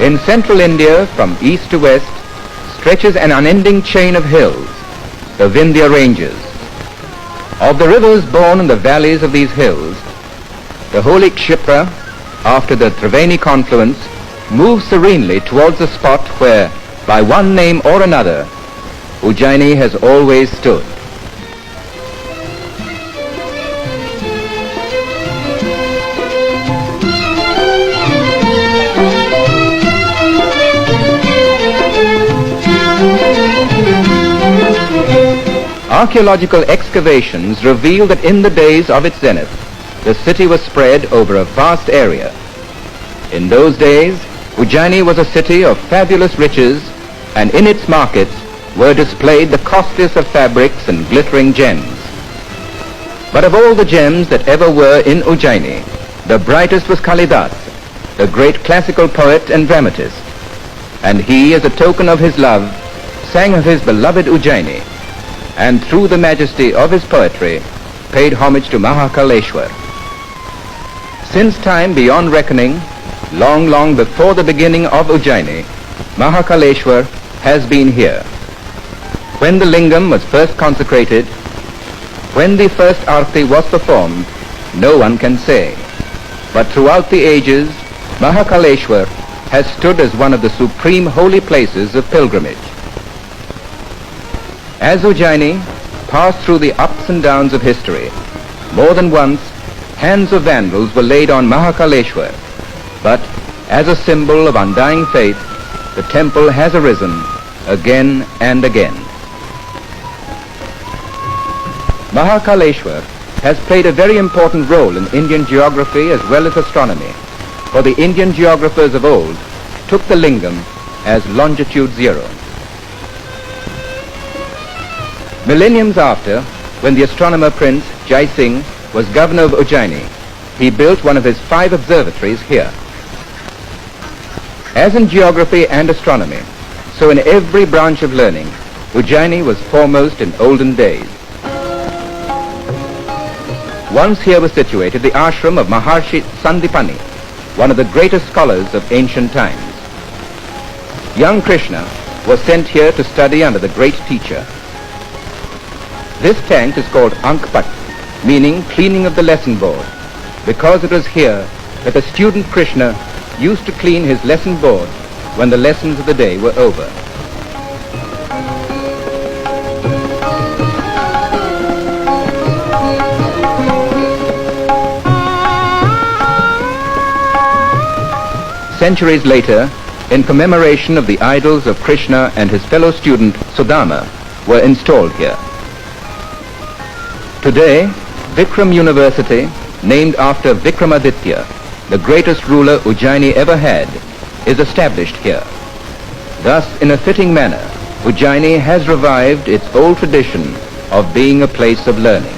In central India, from east to west, stretches an unending chain of hills, the Vindhya ranges. Of the rivers born in the valleys of these hills, the holy Kshipra, after the Triveni confluence, moves serenely towards the spot where, by one name or another, Ujjaini has always stood. Archaeological excavations reveal that in the days of its zenith, the city was spread over a vast area. In those days, Ujjaini was a city of fabulous riches, and in its markets were displayed the costliest of fabrics and glittering gems. But of all the gems that ever were in Ujjaini, the brightest was Kalidas, the great classical poet and dramatist. And he, as a token of his love, sang of his beloved Ujjaini, and through the majesty of his poetry, paid homage to Mahakaleshwar. Since time beyond reckoning, long, long before the beginning of Ujjaini, Mahakaleshwar has been here. When the lingam was first consecrated, when the first arti was performed, no one can say. But throughout the ages, Mahakaleshwar has stood as one of the supreme holy places of pilgrimage. As Ujjaini passed through the ups and downs of history, more than once hands of vandals were laid on Mahakaleshwar, but as a symbol of undying faith, the temple has arisen again and again. Mahakaleshwar has played a very important role in Indian geography as well as astronomy, for the Indian geographers of old took the lingam as longitude 0. Millenniums after, when the astronomer Prince Jai Singh was governor of Ujjaini, he built one of his 5 observatories here. As in geography and astronomy, so in every branch of learning, Ujjaini was foremost in olden days. Once here was situated the ashram of Maharshi Sandipani, one of the greatest scholars of ancient times. Young Krishna was sent here to study under the great teacher. This tank is called Ankpat, meaning cleaning of the lesson board, because it was here that the student Krishna used to clean his lesson board when the lessons of the day were over. Centuries later, in commemoration of the idols of Krishna and his fellow student Sudama, were installed here. Today, Vikram University, named after Vikramaditya, the greatest ruler Ujjaini ever had, is established here. Thus, in a fitting manner, Ujjaini has revived its old tradition of being a place of learning.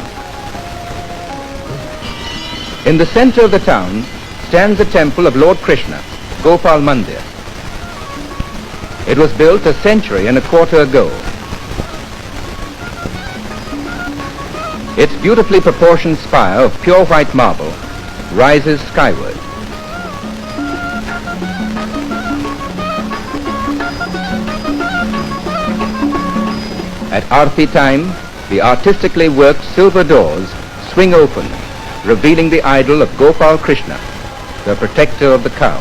In the center of the town stands the temple of Lord Krishna, Gopal Mandir. It was built a century and a quarter ago. Its beautifully proportioned spire of pure white marble rises skyward. At Aarti time, the artistically worked silver doors swing open, revealing the idol of Gopal Krishna, the protector of the cow.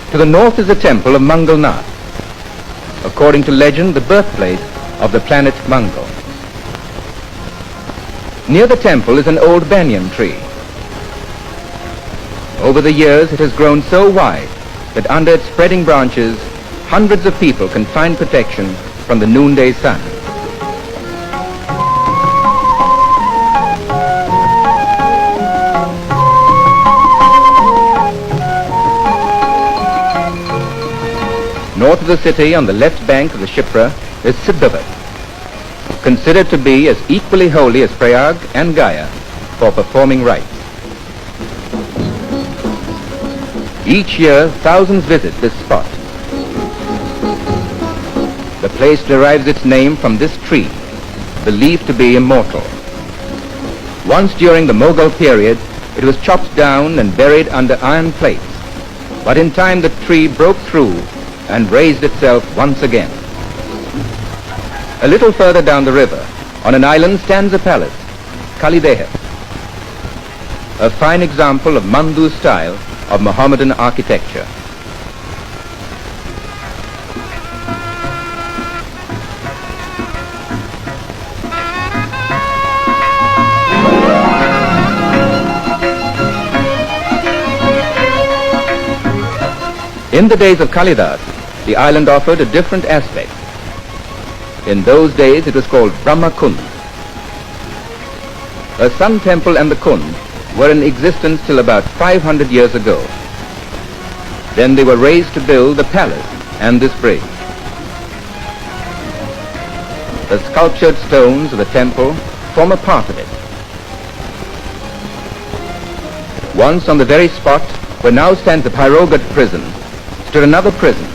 To the north is the temple of Mangalnath, according to legend the birthplace of the planet Mangal. Near the temple is an old banyan tree. Over the years it has grown so wide that under its spreading branches hundreds of people can find protection from the noonday sun. North of the city, on the left bank of the Kshipra, is Siddhavat, considered to be as equally holy as Prayag and Gaya for performing rites. Each year, thousands visit this spot. The place derives its name from this tree, believed to be immortal. Once during the Mughal period, it was chopped down and buried under iron plates. but in time the tree broke through and raised itself once again. A little further down the river, on an island, stands a palace, Kalideha, a fine example of Mandu style of Mohammedan architecture. In the days of Kalidas, the island offered a different aspect. In those days it was called Brahma Kund. A sun temple and the Kund were in existence till about 500 years ago. Then they were raised to build the palace and this bridge. The sculptured stones of the temple form a part of it. Once on the very spot where now stands the Pyrogat prison, stood another prison,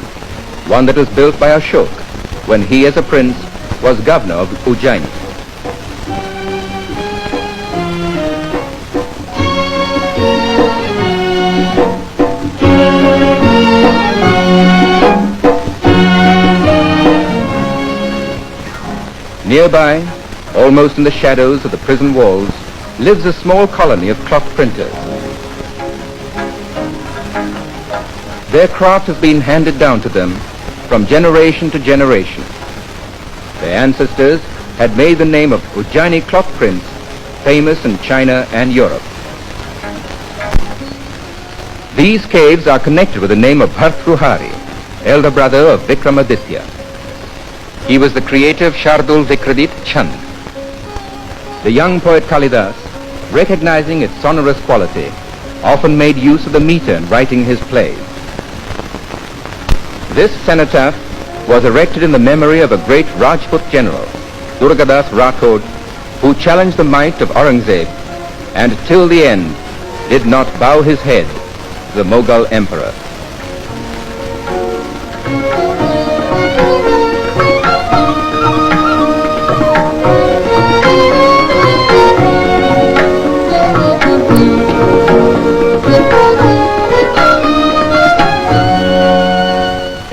one that was built by Ashok when he as a prince was governor of Ujjain. Nearby, almost in the shadows of the prison walls, lives a small colony of cloth printers. Their craft has been handed down to them from generation to generation. Their ancestors had made the name of Ujjaini cloth prints famous in China and Europe. These caves are connected with the name of Bhartruhari, elder brother of Vikramaditya. He was the creator of Shardul Vikradit Chand. The young poet Kalidas, recognizing its sonorous quality, often made use of the meter in writing his plays. This cenotaph was erected in the memory of a great Rajput general, Durgadas Rathod, who challenged the might of Aurangzeb and till the end did not bow his head to the Mughal emperor.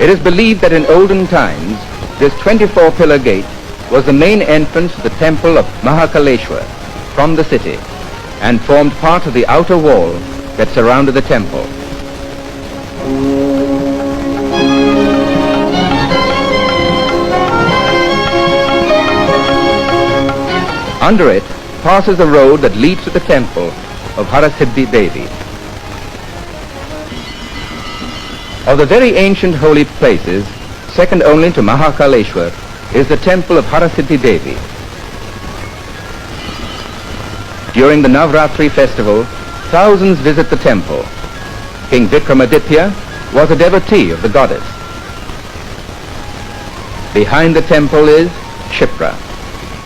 It is believed that in olden times, this 24-pillar gate was the main entrance to the temple of Mahakaleshwar from the city and formed part of the outer wall that surrounded the temple. Under it passes a road that leads to the temple of Harasiddhi Devi. Of the very ancient holy places, second only to Mahakaleshwar, is the temple of Harasiddhi Devi. During the Navratri festival, thousands visit the temple. King Vikramaditya was a devotee of the goddess. Behind the temple is Shipra.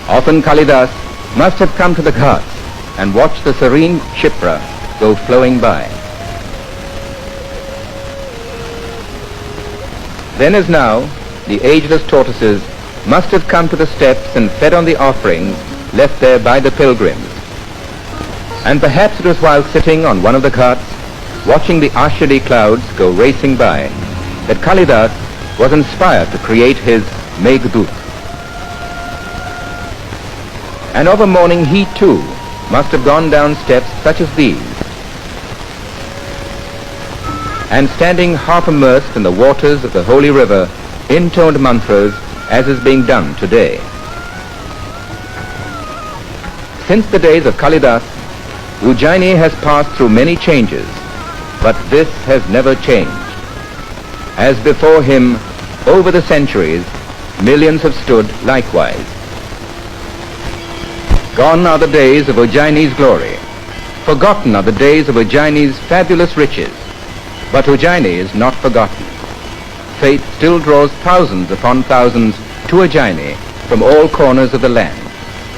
Often Kalidas must have come to the ghats and watched the serene Shipra go flowing by. Then as now, the ageless tortoises must have come to the steps and fed on the offerings left there by the pilgrims. And perhaps it was while sitting on one of the ghats, watching the Ashadi clouds go racing by, that Kalidas was inspired to create his Meghdut. And of a morning he too must have gone down steps such as these, and standing half immersed in the waters of the holy river, intoned mantras as is being done today. Since the days of Kalidas, Ujjaini has passed through many changes, but this has never changed. As before him, over the centuries, millions have stood likewise. Gone are the days of Ujjaini's glory. Forgotten are the days of Ujjaini's fabulous riches. But Ujjaini is not forgotten. Fate still draws thousands upon thousands to Ujjaini from all corners of the land.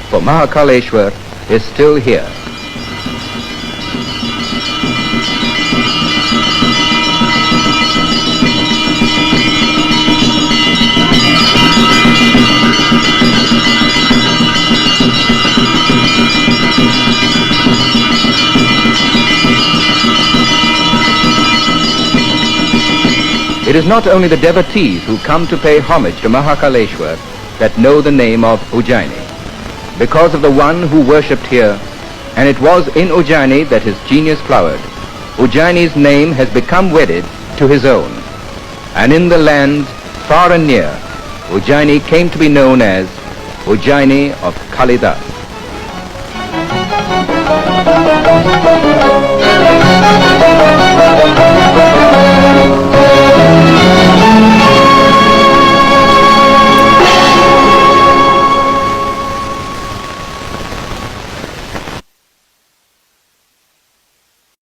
For Mahakaleshwar is still here. It is not only the devotees who come to pay homage to Mahakaleshwar that know the name of Ujjaini. Because of the one who worshipped here, and it was in Ujjaini that his genius flowered, Ujjaini's name has become wedded to his own. And in the lands far and near, Ujjaini came to be known as Ujjaini of Kalidas.